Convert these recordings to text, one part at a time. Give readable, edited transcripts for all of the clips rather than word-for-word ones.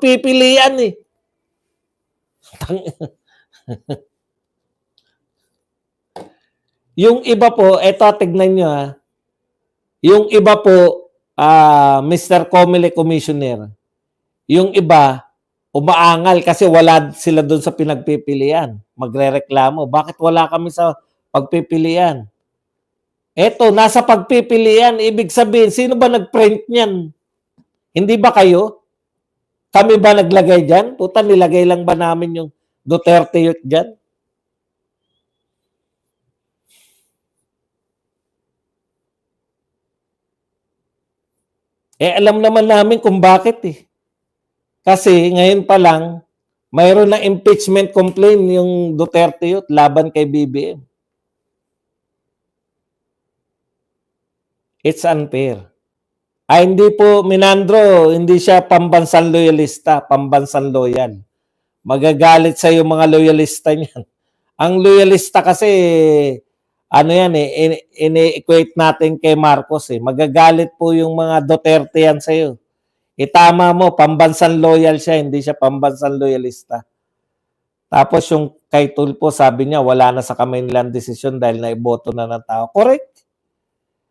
pagpipilian eh. Yung iba po, eto tignan nyo ha. Yung iba po, Mr. Comelec Commissioner, yung iba, umaangal kasi wala sila doon sa pinagpipilian. Magrereklamo. Bakit wala kami sa pagpipilian? Eto, nasa pagpipilian. Ibig sabihin, sino ba nag-print niyan? Hindi ba kayo? Kami ba naglagay dyan? Puta, nilagay lang ba namin yung Duterte Youth dyan? Alam naman namin kung bakit eh. Kasi ngayon pa lang, mayroon na impeachment complaint yung Duterte Youth laban kay BBM. It's unfair. Hindi po, Minandro, hindi siya pambansang loyalista, pambansang loyal. Magagalit sa yung mga loyalista niyan. Ang loyalista kasi, ano yan eh, ini-equate natin kay Marcos eh. Magagalit po yung mga Duterte yan sa'yo. Itama mo, pambansang loyal siya, hindi siya pambansang loyalista. Tapos yung kay Tulfo, sabi niya, wala na sa kamay nilang desisyon dahil naiboto na ng tao. Correct.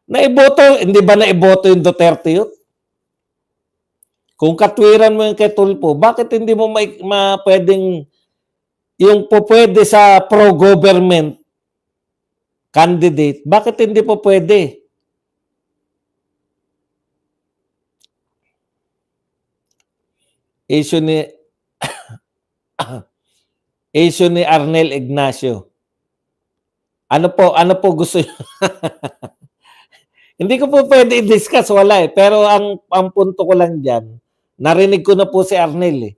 Naiboto, hindi ba naiboto yung Duterte yun? Kung katwiran mo yung kay Tulfo, bakit hindi mo pwedeng yung po pwede sa pro-government candidate, bakit hindi po pwede? Issue ni Arnel Ignacio. Ano po gusto niyo? Hindi ko po pwede i-discuss, wala eh. Pero ang punto ko lang diyan, narinig ko na po si Arnel eh.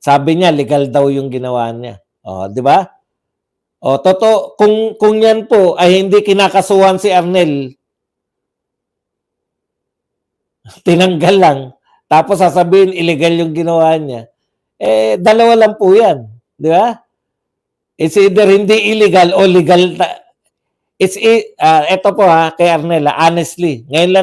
Sabi niya legal daw yung ginawa niya. Oh, di ba? Oh, totoo, kung yan po ay hindi kinakasuhan si Arnel, tinanggal lang, tapos sasabihin illegal yung ginawa niya, dalawa lang po yan. Di ba? It's either hindi illegal o legal. Ito po kay Arnel, honestly, ngayon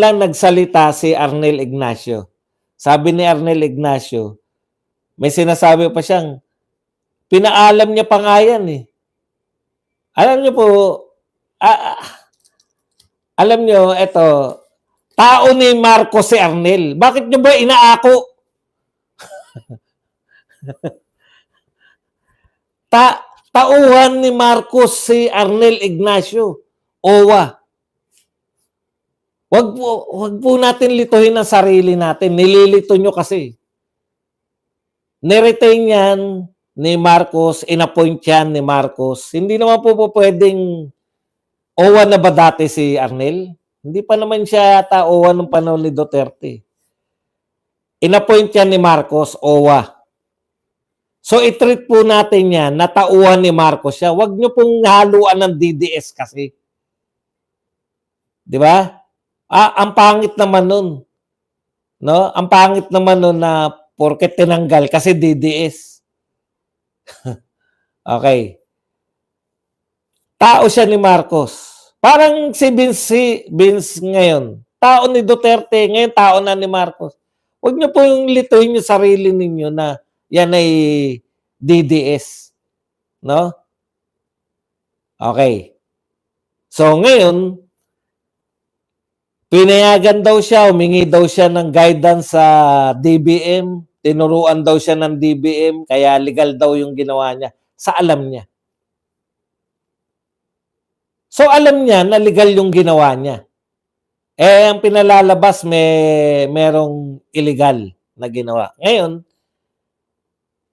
lang nagsalita si Arnel Ignacio. Sabi ni Arnel Ignacio, may sinasabi pa siyang, pinaalam niya pa nga yan eh. Alam niyo po, alam niyo, eto, tao ni Marcos si Arnel. Bakit niyo ba inaako? Tauhan ni Marcos si Arnel Ignacio. OWA. Wag po natin lituhin ang sarili natin. Nililito nyo kasi. Niretain yan ni Marcos, inappoint yan ni Marcos. Hindi naman po pwedeng OWA na ba dati si Arnel? Hindi pa naman siya yata OWA nung panahon ni Duterte. Inappoint yan ni Marcos, OWA. So, i-treat po natin yan, natauhan ni Marcos siya. Huwag nyo pong haluan ng DDS kasi. Di ba? Ang pangit naman nun. No? Ang pangit naman nun na porket tinanggal kasi DDS. Okay. Tao siya ni Marcos. Parang si Vince ngayon. Tao ni Duterte, ngayon tao na ni Marcos. Huwag nyo po yung lituhin yung sarili ninyo na yan ay DDS. No? Okay. So ngayon, pinayagan daw siya, humingi daw siya ng guidance sa DBM, tinuruan daw siya ng DBM, kaya legal daw yung ginawa niya. Sa alam niya. So alam niya na legal yung ginawa niya. Ang pinalalabas merong illegal na ginawa. Ngayon,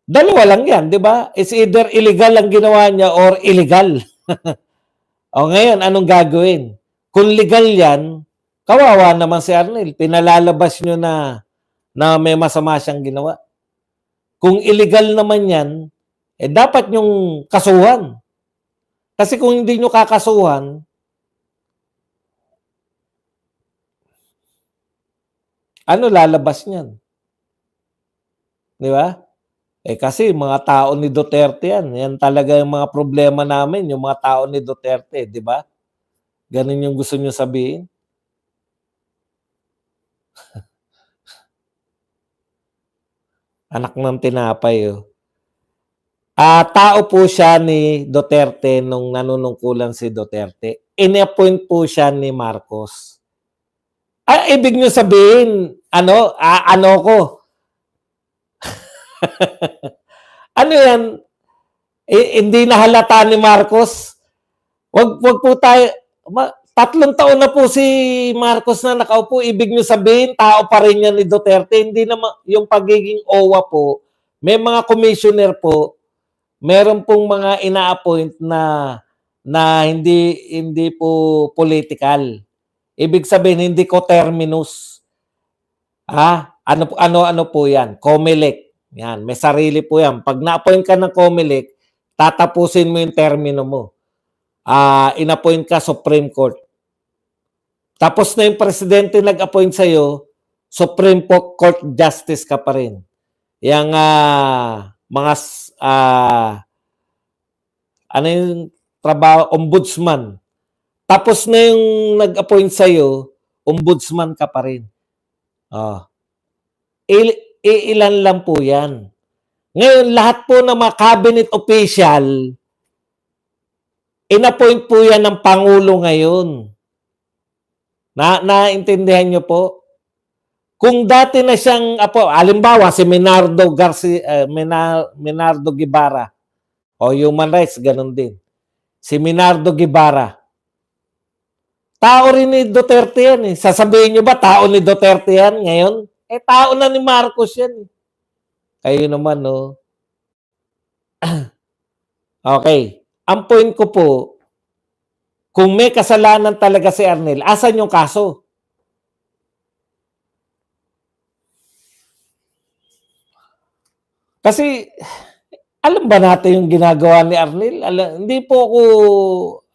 dalawa lang yan, di ba? It's either illegal ang ginawa niya or illegal. O ngayon, anong gagawin? Kung legal yan, kawawa naman si Arnel. Pinalalabas nyo na may masama siyang ginawa. Kung illegal naman yan, dapat nyong kasuhan. Kasi kung hindi nyo kakasuhan, ano lalabas niyan? Di ba? Kasi mga tao ni Duterte yan. Yan talaga yung mga problema namin, yung mga tao ni Duterte, di ba? Ganun yung gusto nyo sabihin. Anak ng tinapay, oh. Tao po siya ni Duterte nung nanunungkulan si Duterte. In-appoint po siya ni Marcos. Ibig niyo sabihin, ano ko? Ano yan? Hindi na halata ni Marcos. Wag po tayo, 3 taon na po si Marcos na nakaupo. Ibig niyo sabihin, tao pa rin yan ni Duterte. Hindi naman, yung pagiging OWA po, may mga commissioner po, meron pong mga ina-appoint na hindi po political. Ibig sabihin, hindi ko terminus. Ano po yan? COMELEC. Yan, may sarili po yan. Pag na-appoint ka ng COMELEC, tatapusin mo yung termino mo. In-appoint ka Supreme Court. Tapos na yung presidente nag-appoint sa'yo, Supreme Court Justice ka pa rin. Yang mga ano yung trabaho, ombudsman. Tapos na yung nag-appoint sa'yo, ombudsman ka pa rin. Ilan lang po yan. Ngayon, lahat po ng mga cabinet official, in-appoint po yan ng Pangulo ngayon. Naintindihan nyo po? Kung dati na siyang, halimbawa, si Menardo Guevara, o human rights, ganun din. Si Menardo Guevara. Tao rin ni Duterte yan. Sasabihin nyo ba, tao ni Duterte yan ngayon? Tao na ni Marcos yan. Kayo naman, no? Okay. Ang point ko po, kung may kasalanan talaga si Arnel, asan yung kaso? Kasi, alam ba natin yung ginagawa ni Arnel? Hindi po ako,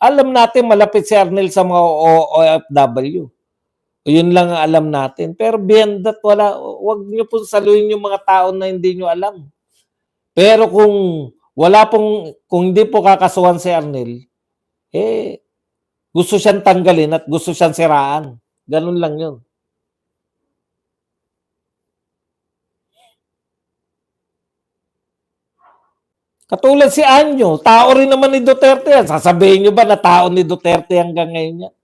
alam natin malapit si Arnel sa mga OFW. Yun lang ang alam natin. Pero beyond that, wag nyo po saluhin yung mga tao na hindi nyo alam. Pero kung hindi po kakasuhan si Arnel, gusto siyang tanggalin at gusto siyang siraan. Ganun lang yun. Katulad si Anyo, tao rin naman ni Duterte yan. Sasabihin nyo ba na tao ni Duterte hanggang ngayon yan?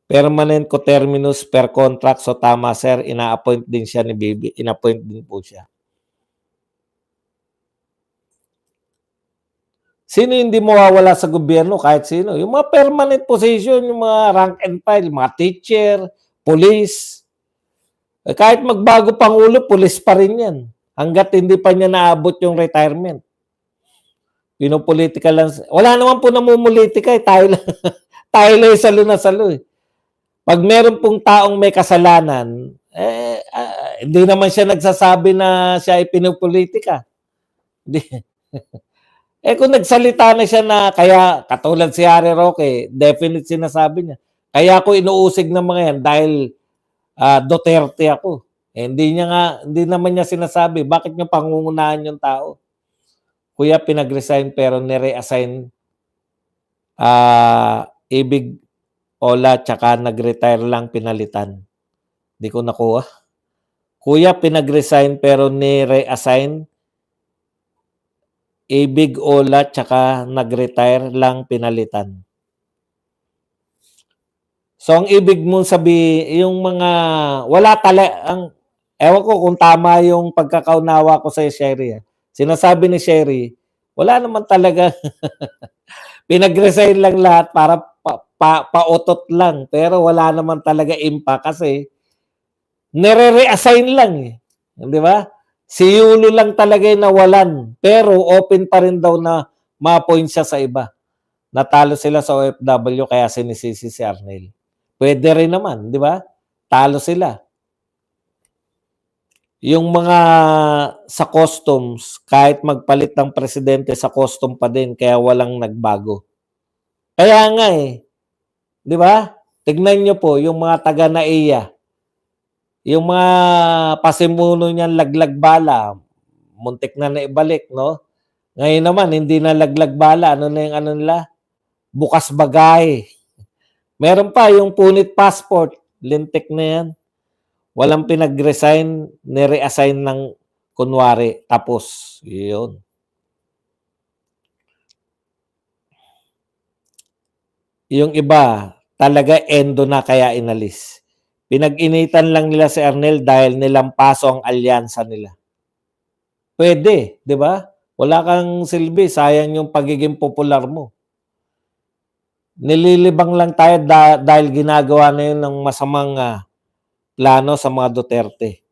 Permanent coterminus per contract. So tama sir, ina-appoint din siya ni Bibi. In-appoint din po siya. Sino hindi mawawala sa gobyerno? Kahit sino. Yung mga permanent position, yung mga rank and file, mga teacher, police. Kahit magbago Pangulo, police pa rin yan. Hanggat hindi pa niya naabot yung retirement. Pinopolitika lang. Wala naman po namumulitika. Tayo lang salo na salo. Pag meron pong taong may kasalanan, hindi naman siya nagsasabi na siya ay pinopolitika. Kung nagsalita na siya na, kaya katulad si Harry Roque, definite sinasabi niya. Kaya ako inuusig ng mga yan dahil Duterte ako. Hindi naman niya sinasabi, bakit niyo pangungunahan yung tao? Kuya, pinag-resign pero ni-reassign Ibig Ola tsaka nag-retire lang pinalitan. Hindi ko nakuha. Kuya, pinag-resign pero ni-reassign Ibig Ola tsaka nag-retire lang pinalitan. So, ang ibig mong sabihin, yung mga, wala ewan ko kung tama yung pagkakaunawa ko sa Sherry. Sinasabi ni Sherry, wala naman talaga. Pinag-resign lang lahat para pautot lang. Pero wala naman talaga impact kasi nire-reassign lang. Di ba? Si Yulo lang talaga yung nawalan. Pero open pa rin daw na ma-appoint siya sa iba. Natalo sila sa OFW kaya sinisisi si Arnel. Pwede rin naman, di ba? Talo sila. Yung mga sa customs, kahit magpalit ng presidente sa custom pa din, kaya walang nagbago. Kaya nga di ba? Tignan nyo po, yung mga taga-NAIA, yung mga pasimuno niyan laglag bala, muntik na naibalik, no? Ngayon naman, hindi na laglag bala. Ano na yung nila? Bukas bagay. Meron pa yung punit passport. lintik na yan. Walang pinag-resign, ni-reassign ng kunwari, tapos. Yun. Yung iba, talaga endo na kaya inalis. Pinag-initan lang nila si Arnel dahil nilampaso ang alyansa nila. Pwede, di ba? Wala kang silbi, sayang yung pagiging popular mo. Nililibang lang tayo dahil ginagawa na yun ng masamang plano sa mga Duterte.